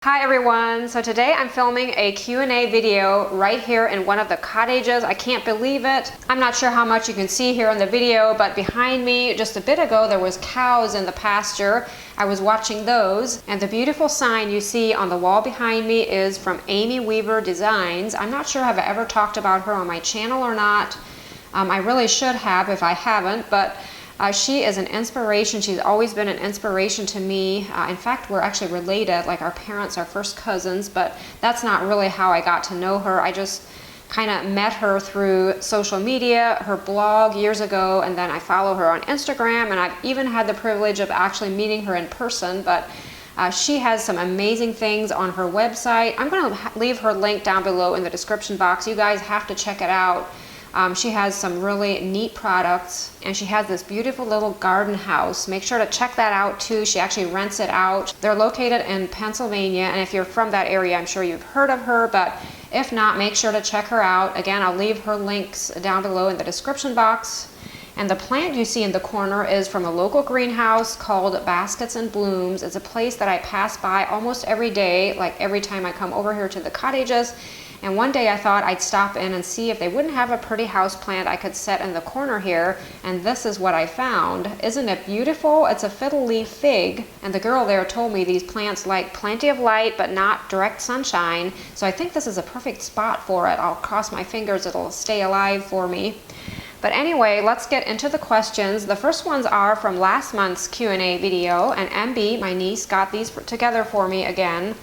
Hi everyone, so today I'm filming a Q&A video right here in one of the cottages. I can't believe it. I'm not sure how much you can see here in the video, but behind me just a bit ago there was cows in the pasture. I was watching those, and the beautiful sign you see on the wall behind me is from AIMEE Weaver Designs. I'm not sure if I've ever talked about her on my channel or not. I really should have if I haven't, but she is an inspiration. She's always been an inspiration to me. In fact, we're actually related, like our parents are first cousins, but that's not really how I got to know her. I just kind of met her through social media, her blog years ago, and then I follow her on Instagram, and I've even had the privilege of actually meeting her in person, but she has some amazing things on her website. I'm going to leave her link down below in the description box. You guys have to check it out. She has some really neat products, and she has this beautiful little garden house. Make sure to check that out too. She actually rents it out. They're located in Pennsylvania, and if you're from that area, I'm sure you've heard of her, but if not, make sure to check her out. Again, I'll leave her links down below in the description box. And the plant you see in the corner is from a local greenhouse called Baskets and Blooms. It's a place that I pass by almost every day, like every time I come over here to the cottages. And one day I thought I'd stop in and see if they wouldn't have a pretty house plant I could set in the corner here, and this is what I found. Isn't it beautiful? It's a fiddle leaf fig, and the girl there told me these plants like plenty of light but not direct sunshine, so I think this is a perfect spot for it. I'll cross my fingers it'll stay alive for me. But anyway, let's get into the questions. The first ones are from last month's Q&A video, and MB, my niece, got these together for me again.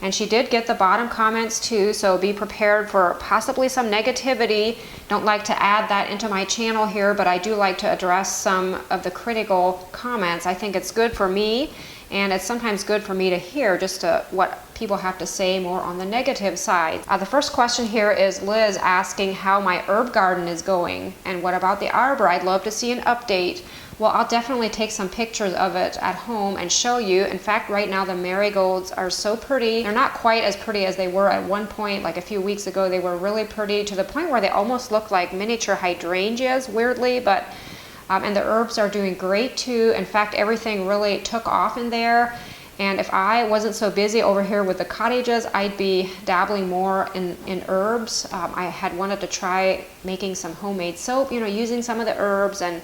And she did get the bottom comments too, so be prepared for possibly some negativity. Don't like to add that into my channel here, but I do like to address some of the critical comments. I think it's good for me, and it's sometimes good for me to hear just what people have to say more on the negative side. The first question here is Liz asking how my herb garden is going, and what about the arbor? I'd love to see an update. Well, I'll definitely take some pictures of it at home and show you. In fact, right now the marigolds are so pretty. They're not quite as pretty as they were at one point, like a few weeks ago. They were really pretty to the point where they almost look like miniature hydrangeas, weirdly, but and the herbs are doing great too. In fact, everything really took off in there. And if I wasn't so busy over here with the cottages, I'd be dabbling more in herbs. I had wanted to try making some homemade soap, you know, using some of the herbs and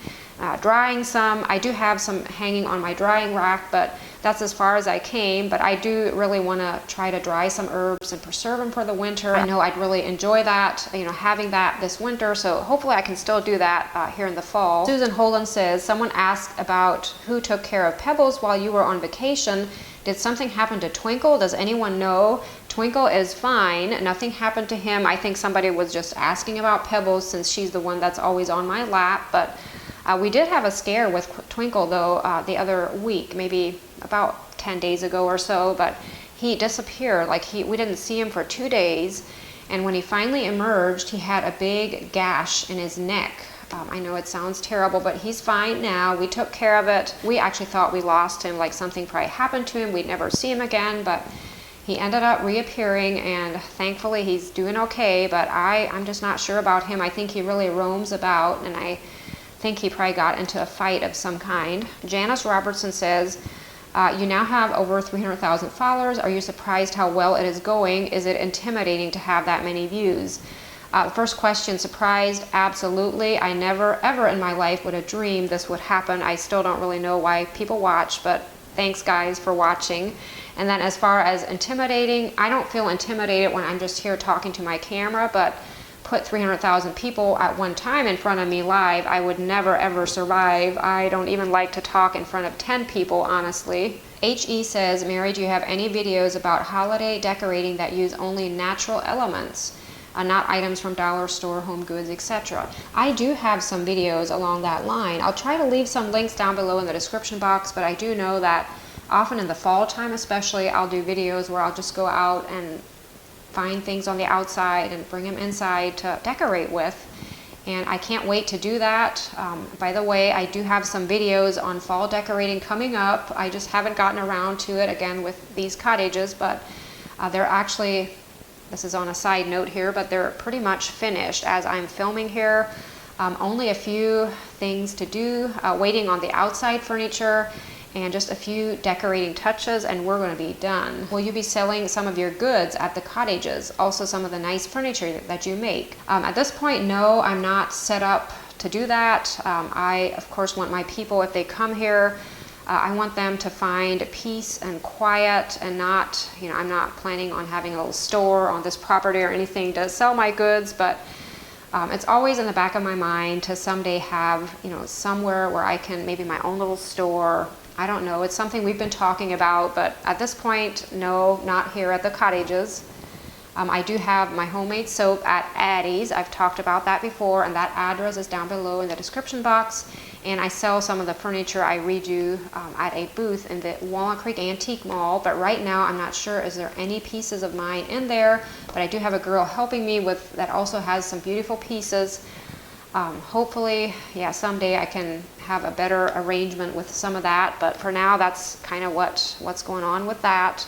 drying some. I do have some hanging on my drying rack, but that's as far as I came. But I do really want to try to dry some herbs and preserve them for the winter. I know I'd really enjoy that, you know, having that this winter. So hopefully I can still do that here in the fall. Susan Holden says, someone asked about who took care of Pebbles while you were on vacation. Did something happen to Twinkle? Does anyone know? Twinkle is fine. Nothing happened to him. I think somebody was just asking about Pebbles since she's the one that's always on my lap. But we did have a scare with Twinkle though the other week, maybe about 10 days ago or so, but he disappeared. Like we didn't see him for 2 days, and when he finally emerged, he had a big gash in his neck. I know it sounds terrible, but he's fine now. We took care of it. We actually thought we lost him, like something probably happened to him. We'd never see him again, but he ended up reappearing, and thankfully he's doing okay, but I'm just not sure about him. I think he really roams about, and I think he probably got into a fight of some kind. Janice Robertson says, you now have over 300,000 followers. Are you surprised how well it is going? Is it intimidating to have that many views? First question, surprised? Absolutely. I never ever in my life would have dreamed this would happen. I still don't really know why people watch, but thanks guys for watching. And then as far as intimidating, I don't feel intimidated when I'm just here talking to my camera, but put 300,000 people at one time in front of me live, I would never ever survive. I don't even like to talk in front of 10 people, honestly. HE says, Mary, do you have any videos about holiday decorating that use only natural elements? Not items from dollar store, home goods, etc. I do have some videos along that line. I'll try to leave some links down below in the description box, but I do know that often in the fall time especially, I'll do videos where I'll just go out and find things on the outside and bring them inside to decorate with. And I can't wait to do that. By the way, I do have some videos on fall decorating coming up. I just haven't gotten around to it again with these cottages, but they're actually, this is on a side note here, but they're pretty much finished as I'm filming here. Only a few things to do, waiting on the outside furniture, and just a few decorating touches and we're going to be done. Will you be selling some of your goods at the cottages? Also some of the nice furniture that you make? At this point, no, I'm not set up to do that. I of course want my people, if they come here, I want them to find peace and quiet and not, I'm not planning on having a little store on this property or anything to sell my goods, but it's always in the back of my mind to someday have, somewhere where I can, maybe my own little store. I don't know, it's something we've been talking about, but at this point, no, not here at the cottages. I do have my homemade soap at ADDIE'S. I've talked about that before, and that address is down below in the description box. And I sell some of the furniture I redo at a booth in the Walnut Creek Antique Mall. But right now, I'm not sure, is there any pieces of mine in there? But I do have a girl helping me with that also has some beautiful pieces. Hopefully, yeah, someday I can have a better arrangement with some of that. But for now, that's kind of what's going on with that.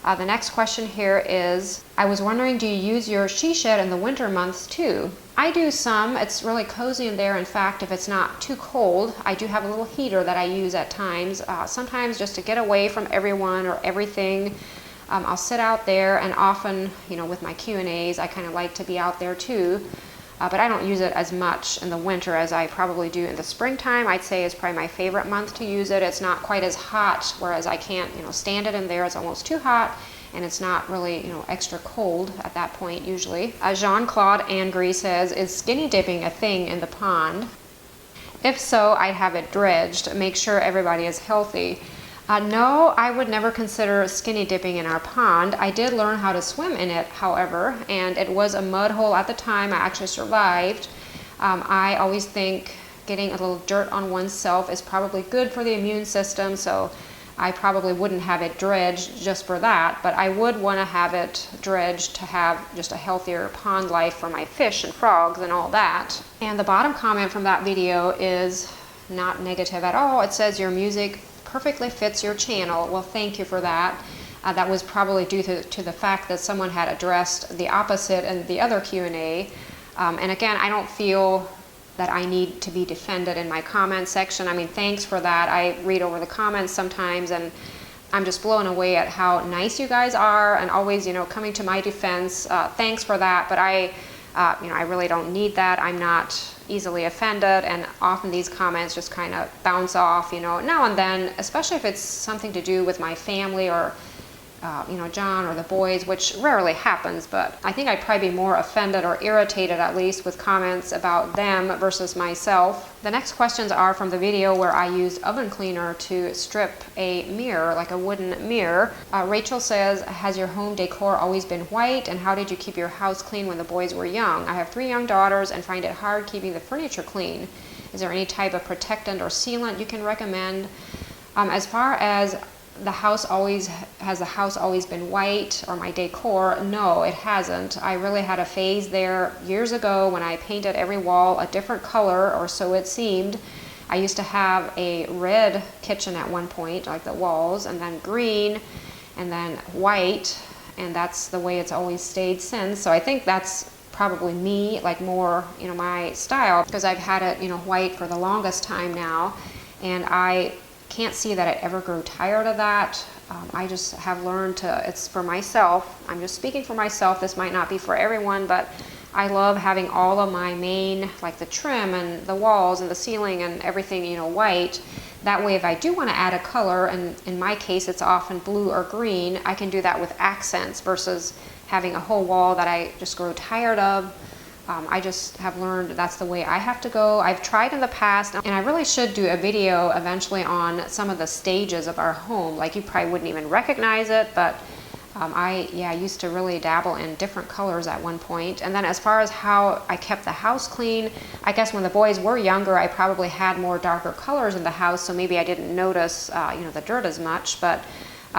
The next question here is, I was wondering, do you use your she shed in the winter months too? I do some. It's really cozy in there. In fact, if it's not too cold, I do have a little heater that I use at times. Sometimes just to get away from everyone or everything, I'll sit out there, and often, with my Q&As, I kind of like to be out there too. But I don't use it as much in the winter as I probably do in the springtime. I'd say is probably my favorite month to use it. It's not quite as hot, whereas I can't, stand it in there. It's almost too hot, and it's not really, extra cold at that point usually. Jean-Claude Angry says, is skinny dipping a thing in the pond? If so, I'd have it dredged. Make sure everybody is healthy. No, I would never consider skinny dipping in our pond. I did learn how to swim in it, however, and it was a mud hole at the time. I actually survived. I always think getting a little dirt on oneself is probably good for the immune system, so I probably wouldn't have it dredged just for that, but I would want to have it dredged to have just a healthier pond life for my fish and frogs and all that. And the bottom comment from that video is not negative at all. It says, your music perfectly fits your channel. Well, thank you for that. That was probably due to the fact that someone had addressed the opposite in the other Q&A. And again, I don't feel that I need to be defended in my comment section. I mean, thanks for that. I read over the comments sometimes, and I'm just blown away at how nice you guys are and always, coming to my defense. Thanks for that, but I really don't need that. I'm not easily offended, and often these comments just kind of bounce off, now and then, especially if it's something to do with my family or John or the boys, which rarely happens, but I think I'd probably be more offended or irritated at least with comments about them versus myself. The next questions are from the video where I used oven cleaner to strip a mirror, like a wooden mirror. Rachel says, has your home decor always been white, and how did you keep your house clean when the boys were young? I have 3 young daughters and find it hard keeping the furniture clean. Is there any type of protectant or sealant you can recommend? As far as the house always been white, or my decor, no, it hasn't. I really had a phase there years ago when I painted every wall a different color, or so it seemed. I used to have a red kitchen at one point, like the walls, and then green, and then white, and that's the way it's always stayed since. So I think that's probably me, like more, my style, because I've had it, white for the longest time now, and I can't see that I ever grew tired of that. I just have learned to, it's for myself, I'm just speaking for myself, this might not be for everyone, but I love having all of my main, like the trim and the walls and the ceiling and everything, white. That way if I do want to add a color, and in my case it's often blue or green, I can do that with accents versus having a whole wall that I just grow tired of. I just have learned that's the way I have to go. I've tried in the past, and I really should do a video eventually on some of the stages of our home. Like, you probably wouldn't even recognize it, but I used to really dabble in different colors at one point. And then as far as how I kept the house clean, I guess when the boys were younger, I probably had more darker colors in the house, so maybe I didn't notice the dirt as much. But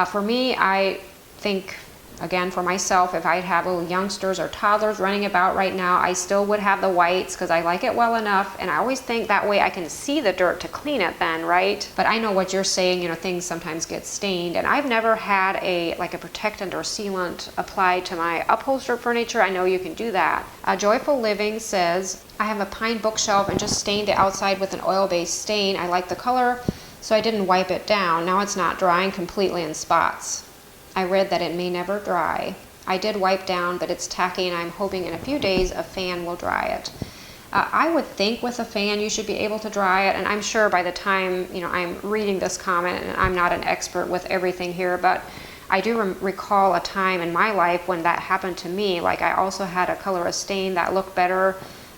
for me, I think, again, for myself, if I'd have little youngsters or toddlers running about right now, I still would have the whites because I like it well enough. And I always think that way I can see the dirt to clean it then, right? But I know what you're saying, things sometimes get stained. And I've never had a protectant or sealant applied to my upholstered furniture. I know you can do that. Joyful Living says, I have a pine bookshelf and just stained the outside with an oil-based stain. I like the color. so I didn't wipe it down. Now it's not drying completely in spots. I read that it may never dry. I did wipe down, but it's tacky, and I'm hoping in a few days a fan will dry it. I would think with a fan you should be able to dry it, and I'm sure by the time I'm reading this comment, and I'm not an expert with everything here, but I do recall a time in my life when that happened to me. Like, I also had a color stain that looked better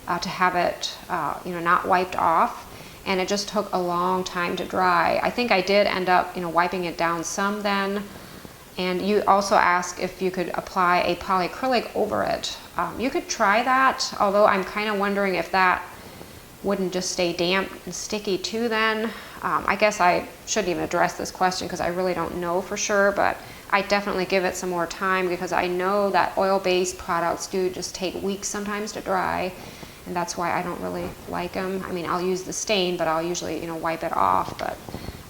to have it not wiped off, and it just took a long time to dry. I think I did end up wiping it down some then. And you also asked if you could apply a polyacrylic over it. You could try that, although I'm kind of wondering if that wouldn't just stay damp and sticky too then. I guess I shouldn't even address this question because I really don't know for sure, but I definitely give it some more time because I know that oil-based products do just take weeks sometimes to dry, and that's why I don't really like them. I mean, I'll use the stain, but I'll usually wipe it off, but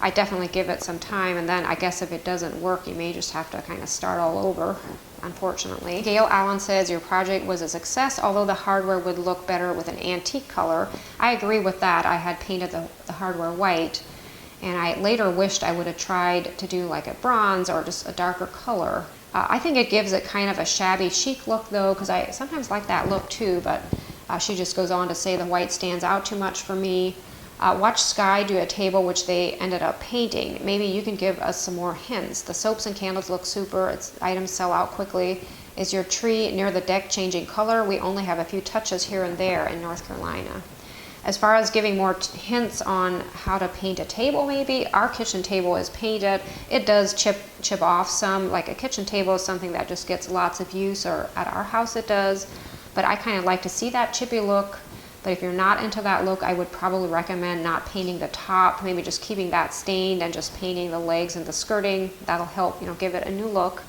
I definitely give it some time, and then I guess if it doesn't work, you may just have to kind of start all over, unfortunately. Gail Allen says your project was a success, although the hardware would look better with an antique color. I agree with that. I had painted the hardware white, and I later wished I would have tried to do like a bronze or just a darker color. I think it gives it kind of a shabby chic look though, because I sometimes like that look too, but she just goes on to say the white stands out too much for me. Watch Sky do a table which they ended up painting. Maybe you can give us some more hints. The soaps and candles look super. Its items sell out quickly. Is your tree near the deck changing color? We only have a few touches here and there in North Carolina. As far as giving more hints on how to paint a table, maybe our kitchen table is painted. It does chip off some. Like a kitchen table is something that just gets lots of use, or at our house it does. But I kind of like to see that chippy look. But if you're not into that look, I would probably recommend not painting the top, maybe just keeping that stained and just painting the legs and the skirting. That'll help, give it a new look.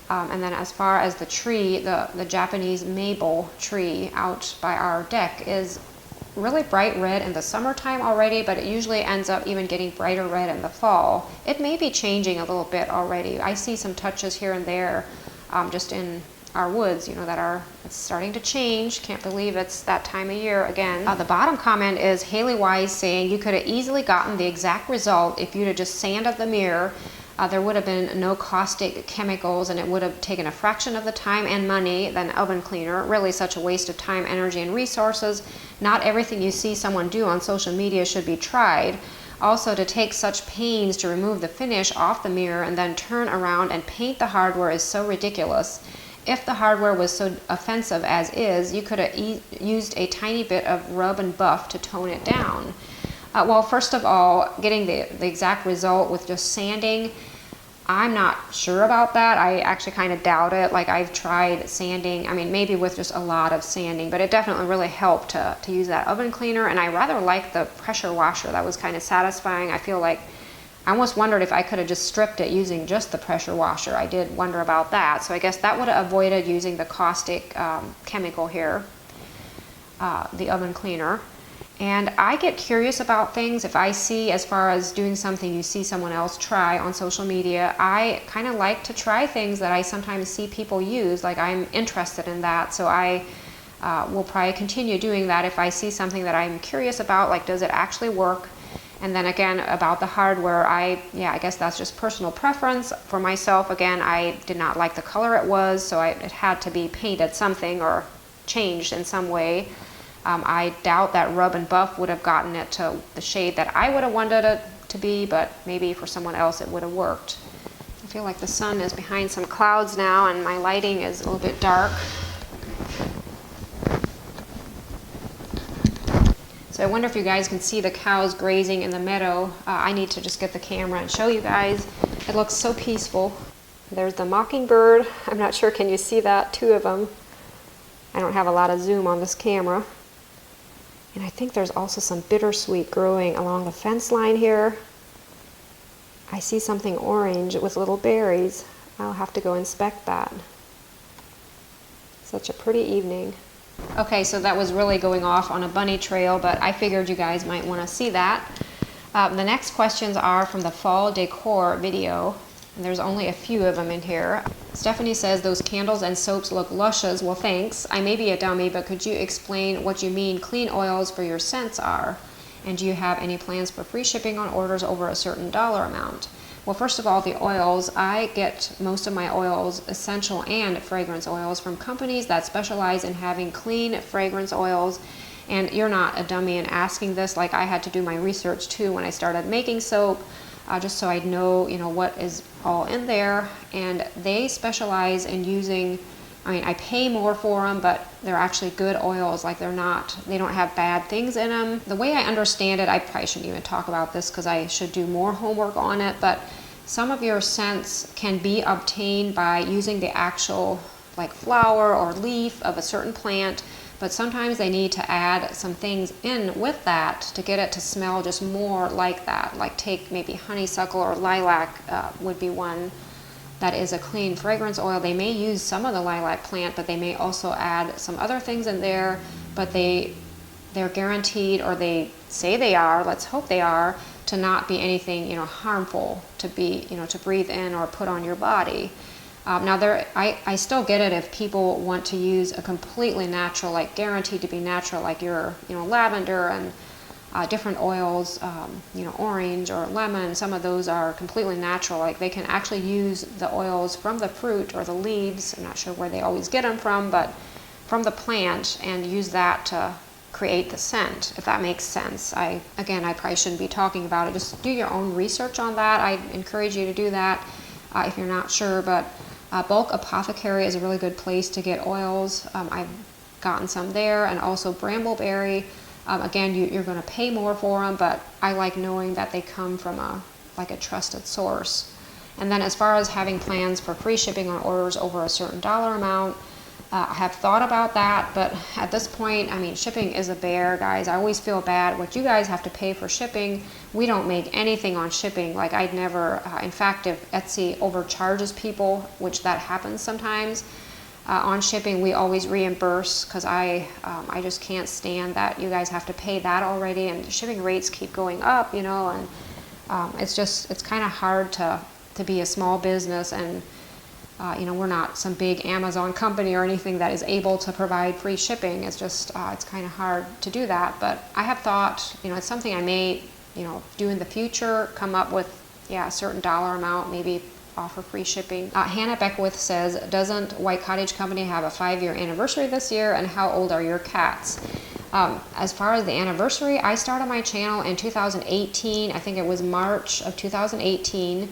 And then as far as the tree, the Japanese maple tree out by our deck is really bright red in the summertime already, but it usually ends up even getting brighter red in the fall. It may be changing a little bit already. I see some touches here and there just in our woods, that it's starting to change. Can't believe it's that time of year again. The bottom comment is Haley Wise saying you could have easily gotten the exact result if you'd have just sanded the mirror. There would have been no caustic chemicals, and it would have taken a fraction of the time and money than oven cleaner. Really such a waste of time, energy, and resources. Not everything you see someone do on social media should be tried. Also, to take such pains to remove the finish off the mirror and then turn around and paint the hardware is so ridiculous. If the hardware was so offensive as is, you could have used a tiny bit of rub and buff to tone it down. Well, first of all, getting the exact result with just sanding, I'm not sure about that. I actually kind of doubt it. Like, I've tried sanding, I mean, maybe with just a lot of sanding, but it definitely really helped to use that oven cleaner, and I rather like the pressure washer. That was kind of satisfying. I feel like I almost wondered if I could have just stripped it using just the pressure washer. I did wonder about that. So I guess that would have avoided using the caustic chemical here, the oven cleaner. And I get curious about things. If I see, as far as doing something you see someone else try on social media, I kind of like to try things that I sometimes see people use. Like, I'm interested in that. So I will probably continue doing that if I see something that I'm curious about, like, does it actually work? And then again, about the hardware, I guess that's just personal preference. For myself, again, I did not like the color it was, so it had to be painted something or changed in some way. I doubt that rub and buff would have gotten it to the shade that I would have wanted it to be, but maybe for someone else it would have worked. I feel like the sun is behind some clouds now, and my lighting is a little bit dark. So I wonder if you guys can see the cows grazing in the meadow. I need to just get the camera and show you guys. It looks so peaceful. There's the mockingbird. I'm not sure, can you see that? Two of them. I don't have a lot of zoom on this camera. And I think there's also some bittersweet growing along the fence line here. I see something orange with little berries. I'll have to go inspect that. Such a pretty evening. Okay, so that was really going off on a bunny trail, but I figured you guys might want to see that. The next questions are from the fall decor video, and there's only a few of them in here. Stephanie says those candles and soaps look luscious. Well, thanks. I may be a dummy, but could you explain what you mean clean oils for your scents are? And do you have any plans for free shipping on orders over a certain dollar amount? Well, first of all, the oils, I get most of my oils, essential and fragrance oils, from companies that specialize in having clean fragrance oils. And you're not a dummy in asking this. Like, I had to do my research too when I started making soap, just so I'd know, what is all in there. And they specialize in using, I pay more for them, but they're actually good oils. Like, they don't have bad things in them. The way I understand it, I probably shouldn't even talk about this because I should do more homework on it, but some of your scents can be obtained by using the actual like flower or leaf of a certain plant, but sometimes they need to add some things in with that to get it to smell just more like that. Like, take maybe honeysuckle or lilac would be one that is a clean fragrance oil. They may use some of the lilac plant, but they may also add some other things in there, but they're guaranteed, or they say they are, let's hope they are, to not be anything harmful to be to breathe in or put on your body. Now, I still get it if people want to use a completely natural, like guaranteed to be natural, like your lavender and different oils, orange or lemon. Some of those are completely natural. Like, they can actually use the oils from the fruit or the leaves. I'm not sure where they always get them from, but from the plant, and use that to create the scent, if that makes sense. I probably shouldn't be talking about it. Just do your own research on that. I encourage you to do that if you're not sure, but Bulk Apothecary is a really good place to get oils. I've gotten some there, and also Brambleberry. Again, you're going to pay more for them, but I like knowing that they come from a trusted source. And then as far as having plans for free shipping on orders over a certain dollar amount, I have thought about that, but at this point, shipping is a bear, guys. I always feel bad. What you guys have to pay for shipping, we don't make anything on shipping. Like, I'd never, in fact, if Etsy overcharges people, which that happens sometimes, on shipping, we always reimburse, because I just can't stand that you guys have to pay that already, and shipping rates keep going up, and it's kind of hard to be a small business, and we're not some big Amazon company or anything that is able to provide free shipping. It's just, it's kind of hard to do that. But I have thought, it's something I may, do in the future, come up with, a certain dollar amount, maybe offer free shipping. Hannah Beckwith says, doesn't White Cottage Company have a 5-year anniversary this year, and how old are your cats? As far as the anniversary, I started my channel in 2018. I think it was March of 2018.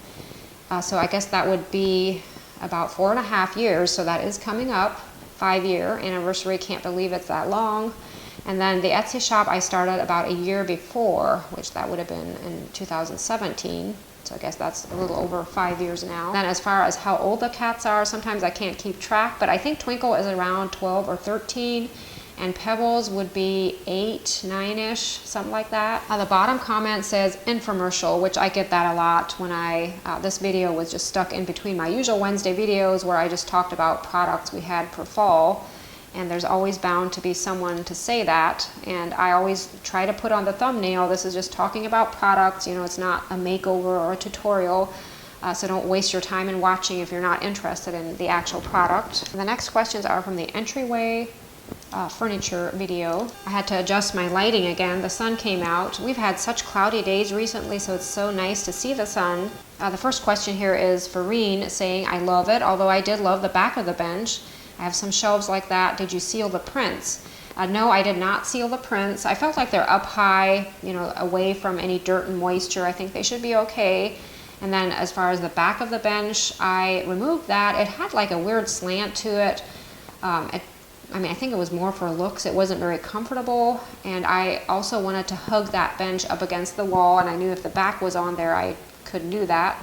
So I guess that would be about 4.5 years, so that is coming up. 5-year anniversary, can't believe it's that long. And then the Etsy shop I started about a year before, which that would have been in 2017. So I guess that's a little over 5 years now. Then as far as how old the cats are, sometimes I can't keep track, but I think Twinkle is around 12 or 13. And Pebbles would be 8, 9-ish, something like that. The bottom comment says infomercial, which I get that a lot when this video was just stuck in between my usual Wednesday videos where I just talked about products we had per fall. And there's always bound to be someone to say that. And I always try to put on the thumbnail, this is just talking about products, it's not a makeover or a tutorial. So don't waste your time in watching if you're not interested in the actual product. The next questions are from the entryway furniture video. I had to adjust my lighting again. The sun came out. We've had such cloudy days recently, so it's so nice to see the sun. The first question here is Farine saying, I love it, although I did love the back of the bench. I have some shelves like that. Did you seal the prints? No, I did not seal the prints. I felt like they're up high, away from any dirt and moisture. I think they should be okay. And then as far as the back of the bench, I removed that. It had like a weird slant to it. I think it was more for looks. It wasn't very comfortable, and I also wanted to hug that bench up against the wall, and I knew if the back was on there, I couldn't do that.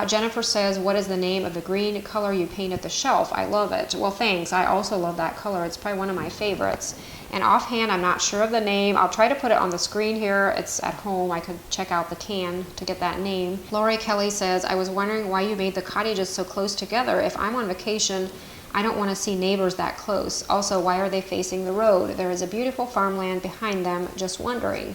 Jennifer says, what is the name of the green color you painted the shelf? I love it. Well, thanks. I also love that color. It's probably one of my favorites. And offhand, I'm not sure of the name. I'll try to put it on the screen here. It's at home. I could check out the can to get that name. Lori Kelly says, I was wondering why you made the cottages so close together. If I'm on vacation, I don't want to see neighbors that close. Also, why are they facing the road? There is a beautiful farmland behind them. Just wondering.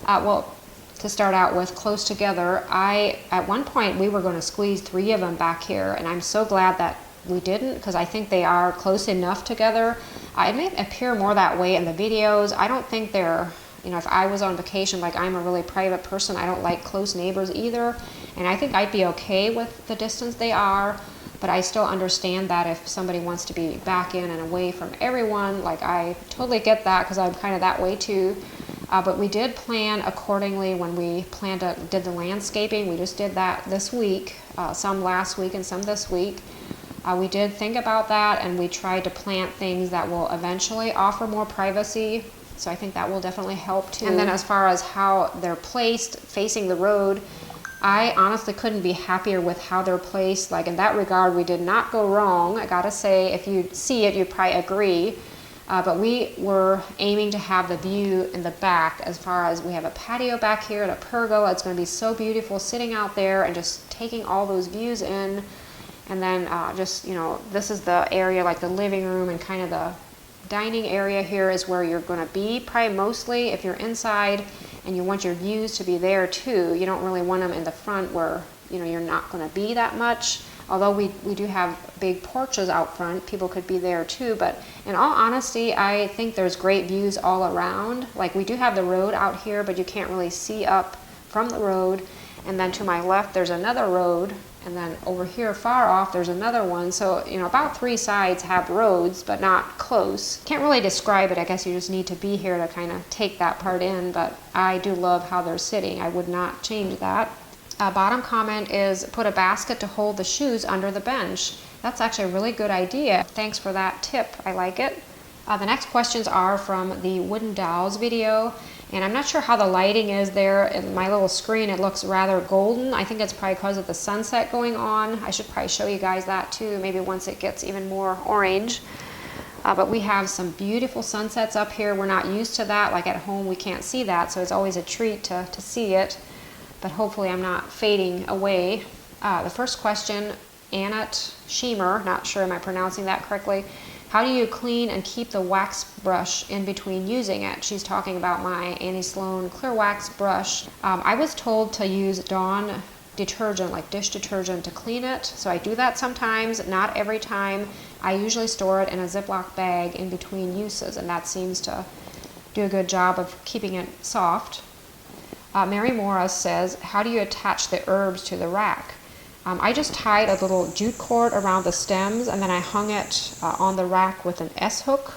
Well, to start out with, close together, at one point we were going to squeeze 3 of them back here, and I'm so glad that we didn't, because I think they are close enough together. It may appear more that way in the videos. I don't think they're You know, if I was on vacation, like I'm a really private person, I don't like close neighbors either. And I think I'd be okay with the distance they are, but I still understand that if somebody wants to be back in and away from everyone, like I totally get that because I'm kind of that way too. But we did plan accordingly when we did the landscaping. We just did that this week, some last week and some this week. We did think about that, and we tried to plant things that will eventually offer more privacy. So I think that will definitely help too. And then as far as how they're placed facing the road, I honestly couldn't be happier with how they're placed. Like in that regard, we did not go wrong. I gotta say, if you see it, you'd probably agree. But we were aiming to have the view in the back, as far as we have a patio back here and a pergola. It's gonna be so beautiful sitting out there and just taking all those views in. And then just, you know, this is the area, like the living room and kind of the dining area here is where you're gonna be probably mostly if you're inside. And you want your views to be there too. You don't really want them in the front where, you know, you're not going to be that much. Although we do have big porches out front, people could be there too. But in all honesty, I think there's great views all around. Like we do have the road out here, but you can't really see up from the road. And then to my left, there's another road. And then over here far off, there's another one. So, you know, about 3 sides have roads, but not close. Can't really describe it. I guess you just need to be here to kind of take that part in. But I do love how they're sitting. I would not change that. Bottom comment is put a basket to hold the shoes under the bench. That's actually a really good idea. Thanks for that tip. I like it. The next questions are from the Wooden Dolls video. And I'm not sure how the lighting is there. In my little screen, it looks rather golden. I think it's probably because of the sunset going on. I should probably show you guys that too, maybe once it gets even more orange. But we have some beautiful sunsets up here. We're not used to that. Like at home, we can't see that, so it's always a treat to see it. But hopefully I'm not fading away. The first question, Annette Schemer, not sure am I pronouncing that correctly. How do you clean and keep the wax brush in between using it? She's talking about my Annie Sloan clear wax brush. I was told to use Dawn detergent, like dish detergent, to clean it. So I do that sometimes, not every time. I usually store it in a Ziploc bag in between uses, and that seems to do a good job of keeping it soft. Mary Morris says, how do you attach the herbs to the rack? I just tied a little jute cord around the stems, and then I hung it on the rack with an S-hook.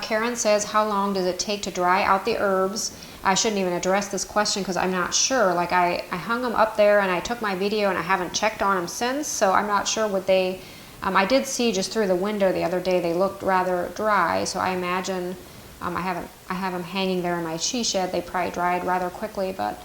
Karen says, how long does it take to dry out the herbs? I shouldn't even address this question because I'm not sure. Like I hung them up there and I took my video and I haven't checked on them since, so I'm not sure what they... I did see just through the window the other day they looked rather dry, so I imagine I have them hanging there in my she shed. They probably dried rather quickly, but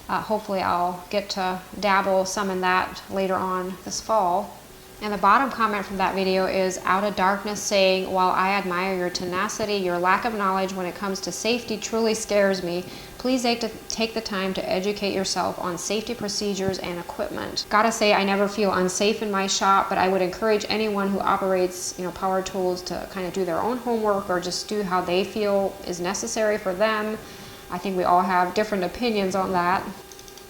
hopefully I'll get to dabble some in that later on this fall. And the bottom comment from that video is Out of Darkness saying, while I admire your tenacity, your lack of knowledge when it comes to safety truly scares me. Please take the time to educate yourself on safety procedures and equipment. Gotta say, I never feel unsafe in my shop, but I would encourage anyone who operates, power tools to kind of do their own homework or just do how they feel is necessary for them. I think we all have different opinions on that.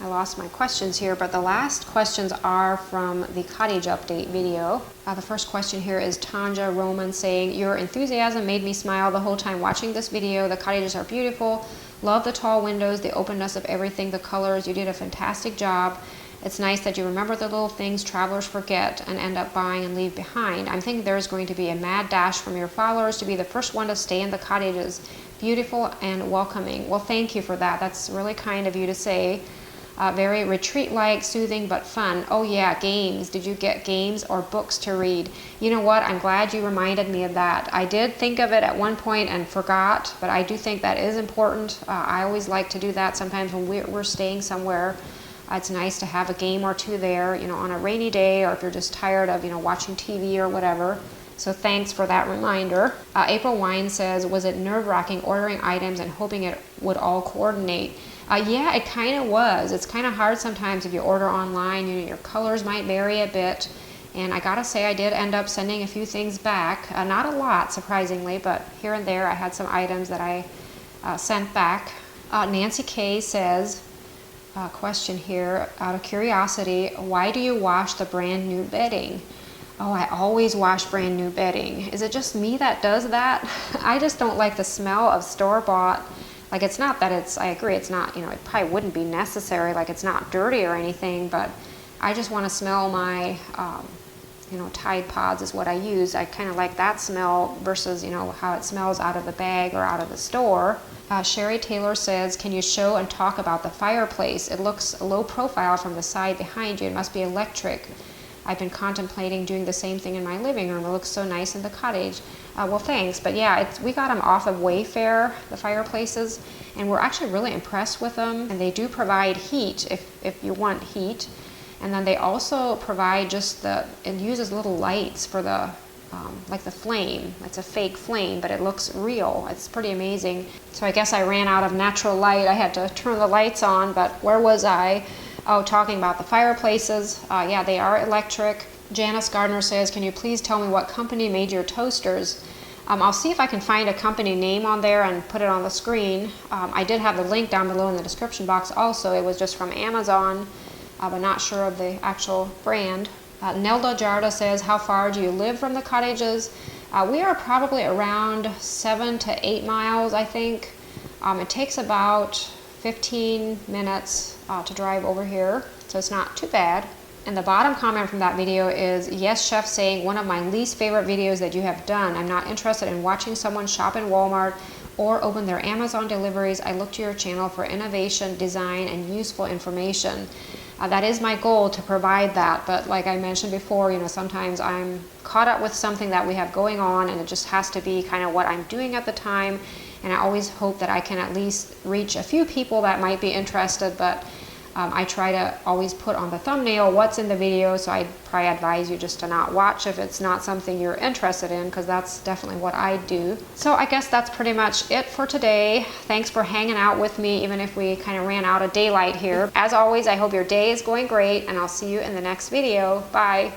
I lost my questions here, but the last questions are from the Cottage update video. The first question here is Tanja Roman saying, your enthusiasm made me smile the whole time watching this video. The cottages are beautiful. Love the tall windows, the openness of everything, the colors. You did a fantastic job. It's nice that you remember the little things travelers forget and end up buying and leave behind. I'm thinking there's going to be a mad dash from your followers to be the first one to stay in the cottages. Beautiful and welcoming. Well, thank you for that. That's really kind of you to say. Very retreat-like, soothing, but fun. Oh yeah, games. Did you get games or books to read? You know what? I'm glad you reminded me of that. I did think of it at one point and forgot, but I do think that is important. I always like to do that sometimes when we're staying somewhere. It's nice to have a game or two there, on a rainy day, or if you're just tired of, watching TV or whatever. So thanks for that reminder. April Wine says, was it nerve-wracking ordering items and hoping it would all coordinate? Yeah, it kind of was. It's kind of hard sometimes if you order online. Your colors might vary a bit. And I gotta say, I did end up sending a few things back. Not a lot, surprisingly, but here and there I had some items that I sent back. Nancy K says, question here, out of curiosity, why do you wash the brand new bedding? Oh, I always wash brand new bedding. Is it just me that does that? I just don't like the smell of store-bought Like, it's not that it's, I agree, it's not, you know, it probably wouldn't be necessary, like it's not dirty or anything, but I just want to smell my, you know, Tide Pods is what I use. I kind of like that smell versus, you know, how it smells out of the bag or out of the store. Sherry Taylor says, can you show and talk about the fireplace? It looks low profile from the side behind you. It must be electric. I've been contemplating doing the same thing in my living room. It looks so nice in the cottage. Well, thanks, but yeah, we got them off of Wayfair, the fireplaces, and we're actually really impressed with them. And they do provide heat if you want heat. And then they also provide just it uses little lights for the, like the flame. It's a fake flame, but it looks real. It's pretty amazing. So I guess I ran out of natural light. I had to turn the lights on, but where was I? Oh, talking about the fireplaces. Yeah, they are electric. Janice Gardner says, can you please tell me what company made your toasters? I'll see if I can find a company name on there and put it on the screen. I did have the link down below in the description box also. It was just from Amazon, but not sure of the actual brand. Nelda Jarda says, how far do you live from the cottages? We are probably around 7 to 8 miles, I think. It takes about 15 minutes to drive over here, so it's not too bad. And the bottom comment from that video is, yes, chef, saying one of my least favorite videos that you have done. I'm not interested in watching someone shop in Walmart or open their Amazon deliveries. I look to your channel for innovation, design, and useful information. That is my goal, to provide that, but like I mentioned before, you know, sometimes I'm caught up with something that we have going on, and it just has to be kind of what I'm doing at the time. And I always hope that I can at least reach a few people that might be interested, but I try to always put on the thumbnail what's in the video, so I'd probably advise you just to not watch if it's not something you're interested in, because that's definitely what I do. So I guess that's pretty much it for today. Thanks for hanging out with me, even if we kind of ran out of daylight here. As always, I hope your day is going great, and I'll see you in the next video. Bye.